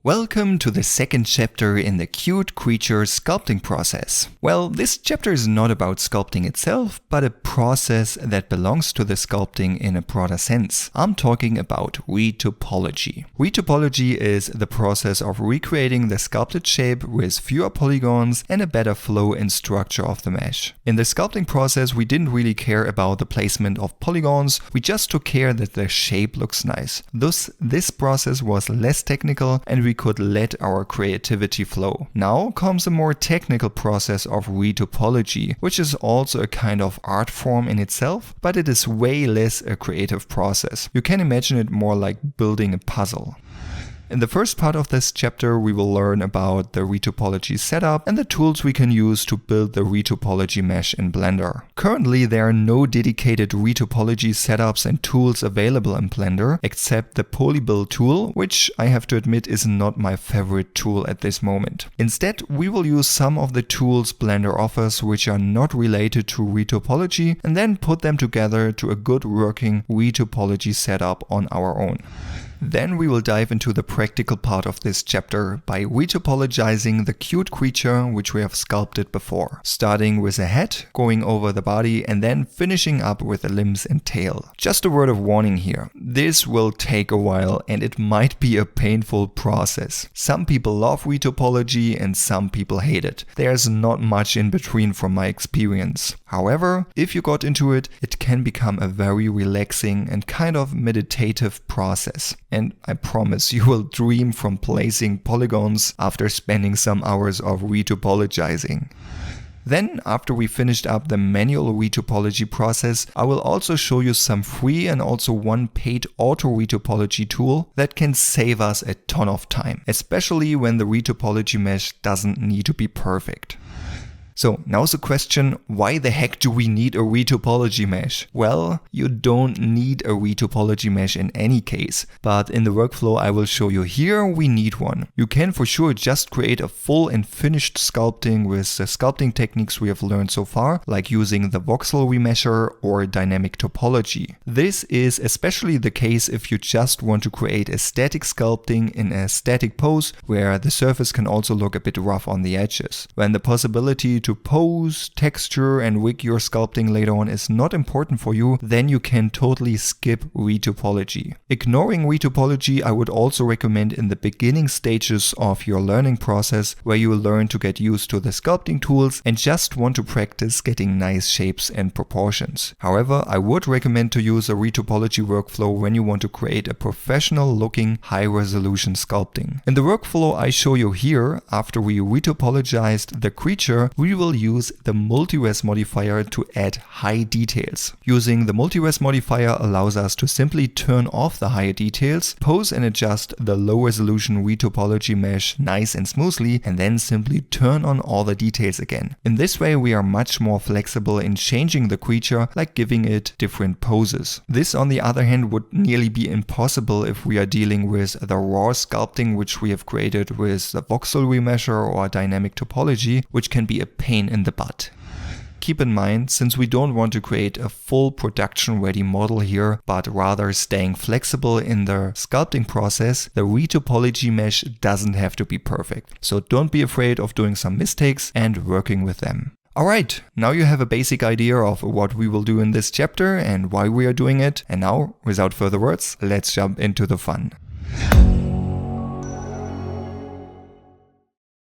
Welcome to the second chapter in the Qt Creature sculpting process. Well, this chapter is not about sculpting itself, but a process that belongs to the sculpting in a broader sense. I'm talking about retopology. Retopology is the process of recreating the sculpted shape with fewer polygons and a better flow and structure of the mesh. In the sculpting process, we didn't really care about the placement of polygons, we just took care that the shape looks nice. Thus, this process was less technical and we could let our creativity flow. Now comes a more technical process of retopology, which is also a kind of art form in itself, but it is way less a creative process. You can imagine it more like building a puzzle. In the first part of this chapter, we will learn about the retopology setup and the tools we can use to build the retopology mesh in Blender. Currently, there are no dedicated retopology setups and tools available in Blender, except the Polybuild tool, which I have to admit is not my favorite tool at this moment. Instead, we will use some of the tools Blender offers which are not related to retopology and then put them together to a good working retopology setup on our own. Then we will dive into the practical part of this chapter by retopologizing the Qt creature which we have sculpted before, starting with a head, going over the body and then finishing up with the limbs and tail. Just a word of warning here, this will take a while and it might be a painful process. Some people love retopology and some people hate it. There's not much in between from my experience. However, if you got into it, it can become a very relaxing and kind of meditative process. And I promise you will dream from placing polygons after spending some hours of retopologizing. Then, after we finished up the manual retopology process, I will also show you some free and also one paid auto retopology tool that can save us a ton of time, especially when the retopology mesh doesn't need to be perfect. So now's the question, why the heck do we need a retopology mesh? Well, you don't need a retopology mesh in any case, but in the workflow I will show you here, we need one. You can for sure just create a full and finished sculpting with the sculpting techniques we have learned so far, like using the voxel remesher or dynamic topology. This is especially the case if you just want to create a static sculpting in a static pose where the surface can also look a bit rough on the edges. When the possibility to pose, texture and wig your sculpting later on is not important for you, then you can totally skip retopology. Ignoring retopology I would also recommend in the beginning stages of your learning process where you will learn to get used to the sculpting tools and just want to practice getting nice shapes and proportions. However, I would recommend to use a retopology workflow when you want to create a professional looking high resolution sculpting. In the workflow I show you here, after we retopologized the creature, we will use the multi-res modifier to add high details. Using the multi-res modifier allows us to simply turn off the higher details, pose and adjust the low resolution retopology mesh nice and smoothly, and then simply turn on all the details again. In this way we are much more flexible in changing the creature, like giving it different poses. This on the other hand would nearly be impossible if we are dealing with the raw sculpting which we have created with the voxel remesher or dynamic topology, which can be a pain in the butt. Keep in mind, since we don't want to create a full production ready model here, but rather staying flexible in the sculpting process, the retopology mesh doesn't have to be perfect. So don't be afraid of doing some mistakes and working with them. Alright, now you have a basic idea of what we will do in this chapter and why we are doing it. And now, without further words, let's jump into the fun.